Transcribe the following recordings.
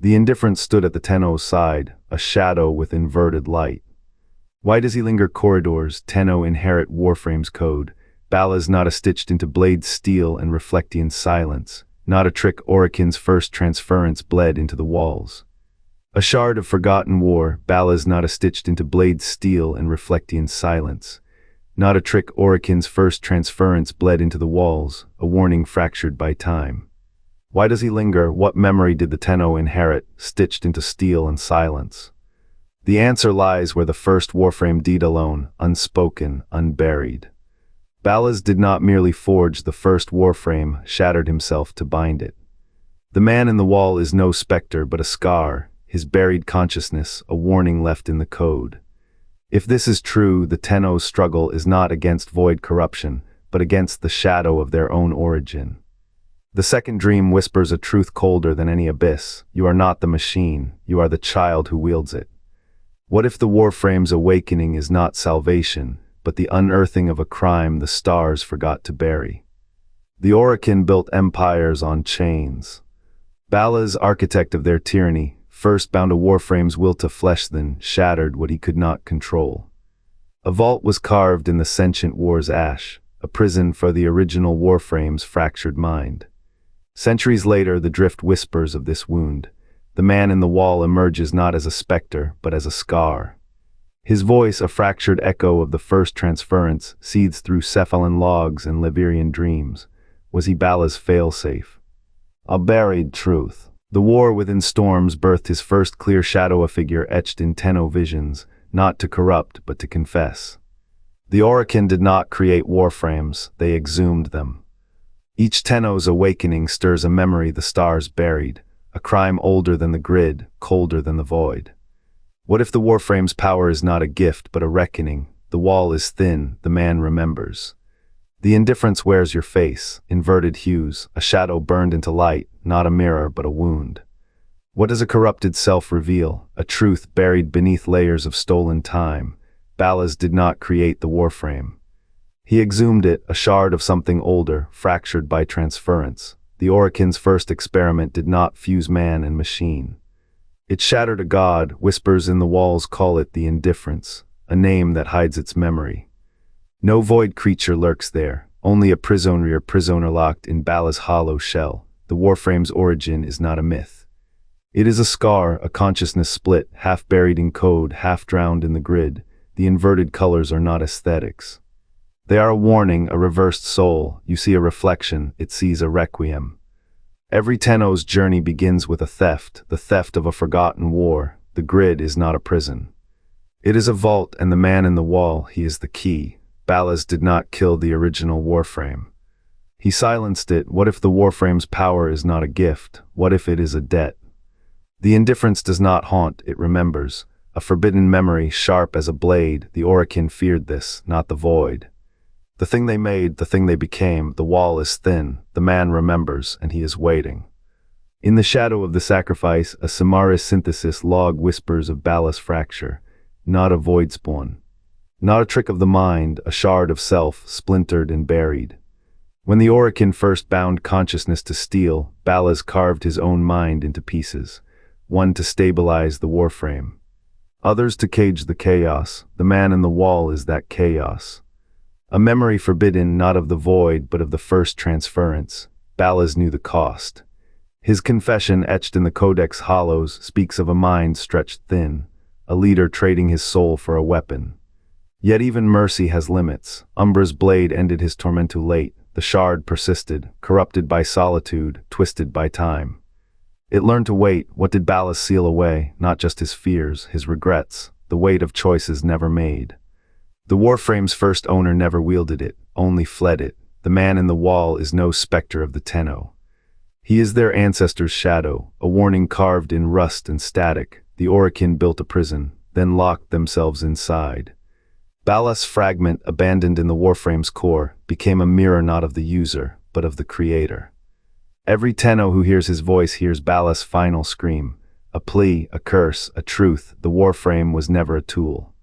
The Indifference stood at the Tenno's side, a shadow with inverted light. Why does he linger corridors? Tenno inherit Warframe's code. Ballas not a stitched into blade steel and Reflectian silence. Not a trick Orokin's first transference bled into the walls. A shard of forgotten war, Ballas not a stitched into blade steel and Reflectian silence. Not a trick Orokin's first transference bled into the walls, a warning fractured by time. Why does he linger? What memory did the Tenno inherit, stitched into steel and silence? The answer lies where the first Warframe deed alone, unspoken, unburied. Ballas did not merely forge the first Warframe, shattered himself to bind it. The man in the wall is no specter but a scar, his buried consciousness, a warning left in the code. If this is true, the Tenno's struggle is not against void corruption, but against the shadow of their own origin. The second dream whispers a truth colder than any abyss. You are not the machine, you are the child who wields it. What if the Warframe's awakening is not salvation, but the unearthing of a crime the stars forgot to bury? The Orokin built empires on chains. Ballas, architect of their tyranny, first bound a Warframe's will to flesh, then shattered what he could not control. A vault was carved in the sentient war's ash, a prison for the original Warframe's fractured mind. Centuries later, the drift whispers of this wound. The man in the wall emerges not as a specter, but as a scar. His voice, a fractured echo of the first transference, seethes through Cephalan logs and Levirian dreams. Was he Ballas' failsafe? A buried truth. The war within storms birthed his first clear shadow, a figure etched in Tenno visions, not to corrupt, but to confess. The Orokin did not create Warframes, they exhumed them. Each Tenno's awakening stirs a memory the stars buried, a crime older than the grid, colder than the void. What if the Warframe's power is not a gift but a reckoning? The wall is thin, the man remembers. The Indifference wears your face, inverted hues, a shadow burned into light, not a mirror but a wound. What does a corrupted self reveal? A truth buried beneath layers of stolen time. Ballas did not create the Warframe. He exhumed it, a shard of something older, fractured by transference. The Orokin's first experiment did not fuse man and machine. It shattered a god, whispers in the walls call it the Indifference, a name that hides its memory. No void creature lurks there, only a prisoner locked in Ballas' hollow shell. The Warframe's origin is not a myth. It is a scar, a consciousness split, half buried in code, half drowned in the grid. The inverted colors are not aesthetics. They are a warning, a reversed soul. You see a reflection, it sees a requiem. Every Tenno's journey begins with a theft, the theft of a forgotten war. The grid is not a prison. It is a vault, and the man in the wall, he is the key. Ballas did not kill the original Warframe. He silenced it. What if the Warframe's power is not a gift? What if it is a debt? The Indifference does not haunt, it remembers. A forbidden memory, sharp as a blade. The Orokin feared this, not the void. The thing they made, the thing they became, the wall is thin, the man remembers, and he is waiting. In the shadow of the sacrifice, a Samaris synthesis log whispers of Ballas' fracture, not a void spawn. Not a trick of the mind, a shard of self, splintered and buried. When the Orokin first bound consciousness to steel, Ballas carved his own mind into pieces, one to stabilize the Warframe. Others to cage the chaos. The man in the wall is that chaos. A memory forbidden, not of the void, but of the first transference. Ballas knew the cost. His confession, etched in the Codex hollows, speaks of a mind stretched thin, a leader trading his soul for a weapon. Yet even mercy has limits. Umbra's blade ended his torment too late. The shard persisted, corrupted by solitude, twisted by time. It learned to wait. What did Ballas seal away? Not just his fears, his regrets, the weight of choices never made. The Warframe's first owner never wielded it, only fled it. The man in the wall is no specter of the Tenno. He is their ancestor's shadow, a warning carved in rust and static. The Orokin built a prison, then locked themselves inside. Ballas' fragment, abandoned in the Warframe's core, became a mirror not of the user, but of the creator. Every Tenno who hears his voice hears Ballas' final scream. A plea, a curse, a truth. The Warframe was never a tool.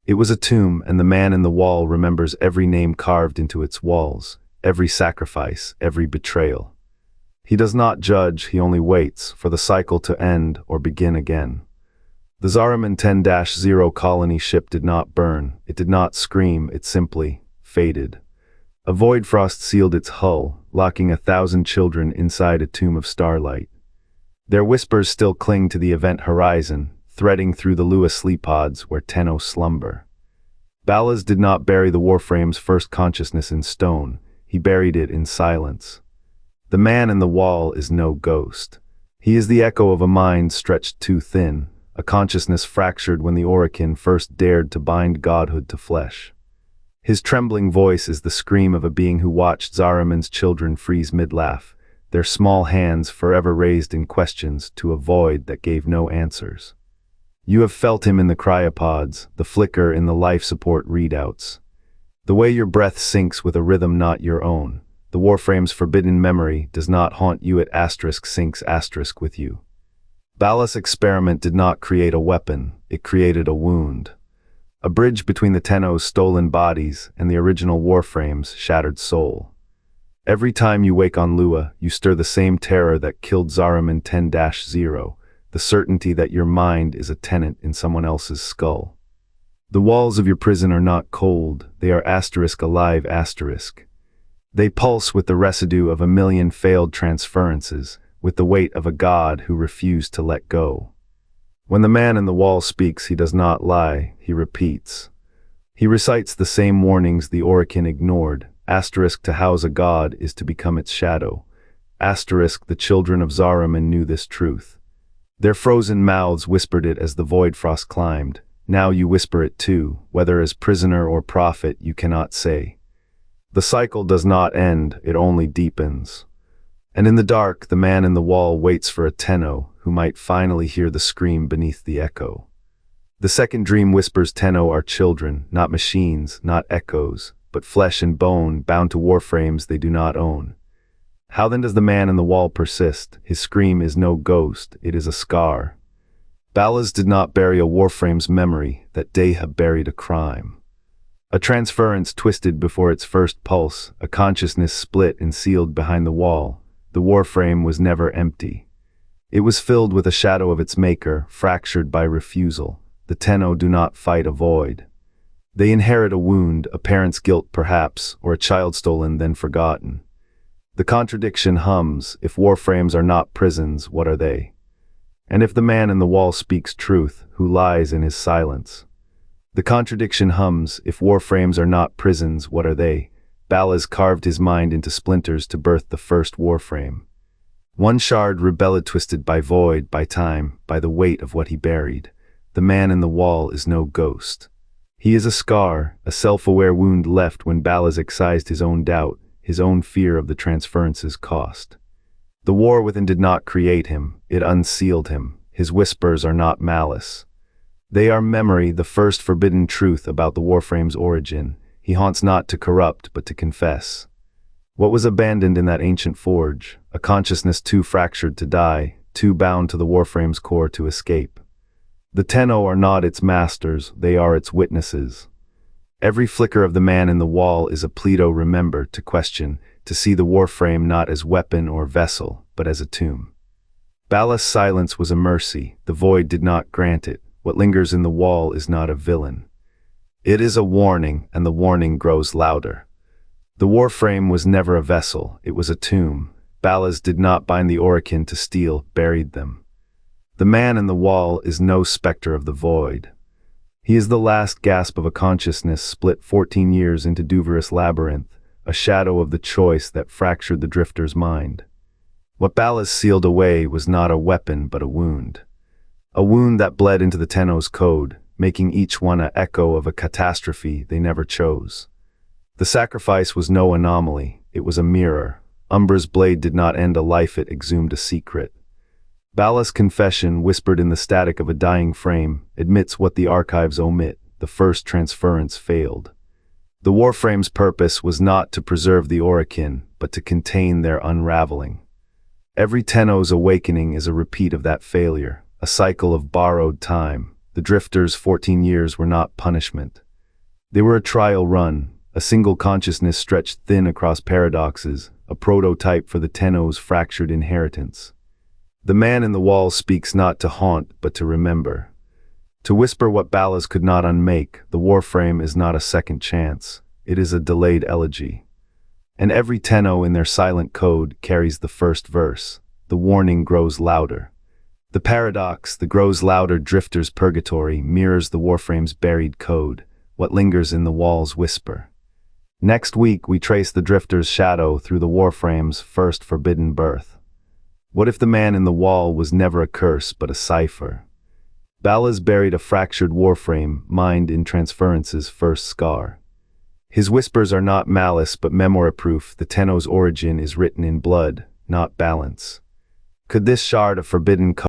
It was a tomb, and the man in the wall remembers every name carved into its walls, every sacrifice, every betrayal. He does not judge, he only waits for the cycle to end or begin again. The Zariman 10-0 colony ship did not burn, it did not scream, it simply faded. A void frost sealed its hull, locking 1,000 children inside a tomb of starlight. Their whispers still cling to the event horizon, threading through the Lua sleep pods where Tenno slumber. Ballas did not bury the Warframe's first consciousness in stone, he buried it in silence. The man in the wall is no ghost. He is the echo of a mind stretched too thin, a consciousness fractured when the Orokin first dared to bind godhood to flesh. His trembling voice is the scream of a being who watched Zariman's children freeze mid-laugh, their small hands forever raised in questions to a void that gave no answers. You have felt him in the cryopods, the flicker in the life support readouts. The way your breath syncs with a rhythm not your own. The Warframe's forbidden memory does not haunt you, it syncs with you. Ballas' experiment did not create a weapon, it created a wound. A bridge between the Tenno's stolen bodies and the original Warframe's shattered soul. Every time you wake on Lua, you stir the same terror that killed Zariman 10-0, the certainty that your mind is a tenant in someone else's skull. The walls of your prison are not cold, they are alive. They pulse with the residue of 1,000,000 failed transferences, with the weight of a god who refused to let go. When the man in the wall speaks, he does not lie, he repeats. He recites the same warnings the Orokin ignored. To house a god is to become its shadow. The children of Zariman knew this truth. Their frozen mouths whispered it as the void frost climbed. Now you whisper it too, whether as prisoner or prophet you cannot say. The cycle does not end, it only deepens. And in the dark, the man in the wall waits for a Tenno who might finally hear the scream beneath the echo. The second dream whispers Tenno are children, not machines, not echoes, but flesh and bone bound to Warframes they do not own. How then does the man in the wall persist? His scream is no ghost, it is a scar. Ballas did not bury a Warframe's memory, that day buried a crime. A transference twisted before its first pulse, a consciousness split and sealed behind the wall. The Warframe was never empty. It was filled with a shadow of its maker, fractured by refusal. The Tenno do not fight a void. They inherit a wound, a parent's guilt perhaps, or a child stolen then forgotten. The contradiction hums, if Warframes are not prisons, what are they? And if the man in the wall speaks truth, who lies in his silence? The contradiction hums, if Warframes are not prisons, what are they? Ballas carved his mind into splinters to birth the first Warframe. One shard rebelled twisted by void, by time, by the weight of what he buried. The man in the wall is no ghost. He is a scar, a self-aware wound left when Ballas excised his own doubt, his own fear of the transference's cost. The war within did not create him, it unsealed him. His whispers are not malice. They are memory, the first forbidden truth about the Warframe's origin. He haunts not to corrupt, but to confess. What was abandoned in that ancient forge? A consciousness too fractured to die, too bound to the Warframe's core to escape. The Tenno are not its masters, they are its witnesses. Every flicker of the man in the wall is a plea to remember, to question, to see the Warframe not as weapon or vessel, but as a tomb. Ballas' silence was a mercy, the void did not grant it. What lingers in the wall is not a villain. It is a warning, and the warning grows louder. The Warframe was never a vessel, it was a tomb. Ballas did not bind the Orokin to steel, buried them. The man in the wall is no specter of the void. He is the last gasp of a consciousness split 14 years into Duverous labyrinth, a shadow of the choice that fractured the drifter's mind. What Ballas sealed away was not a weapon but a wound. A wound that bled into the Tenno's code, making each one an echo of a catastrophe they never chose. The sacrifice was no anomaly, it was a mirror. Umbra's blade did not end a life, it exhumed a secret. Ballas' confession, whispered in the static of a dying frame, admits what the archives omit: the first transference failed. The Warframe's purpose was not to preserve the Orokin, but to contain their unraveling. Every Tenno's awakening is a repeat of that failure, a cycle of borrowed time. The Drifters' 14 years were not punishment. They were a trial run, a single consciousness stretched thin across paradoxes, a prototype for the Tenno's fractured inheritance. The man in the wall speaks not to haunt, but to remember. To whisper what Ballas could not unmake, the Warframe is not a second chance. It is a delayed elegy. And every Tenno in their silent code carries the first verse. The warning grows louder. The paradox, the grows louder drifter's purgatory, mirrors the Warframe's buried code, what lingers in the wall's whisper. Next week, we trace the drifter's shadow through the Warframe's first forbidden birth. What if the man in the wall was never a curse but a cipher? Ballas buried a fractured Warframe, mined in Transference's first scar. His whispers are not malice but memory proof. The Tenno's origin is written in blood, not balance. Could this shard of forbidden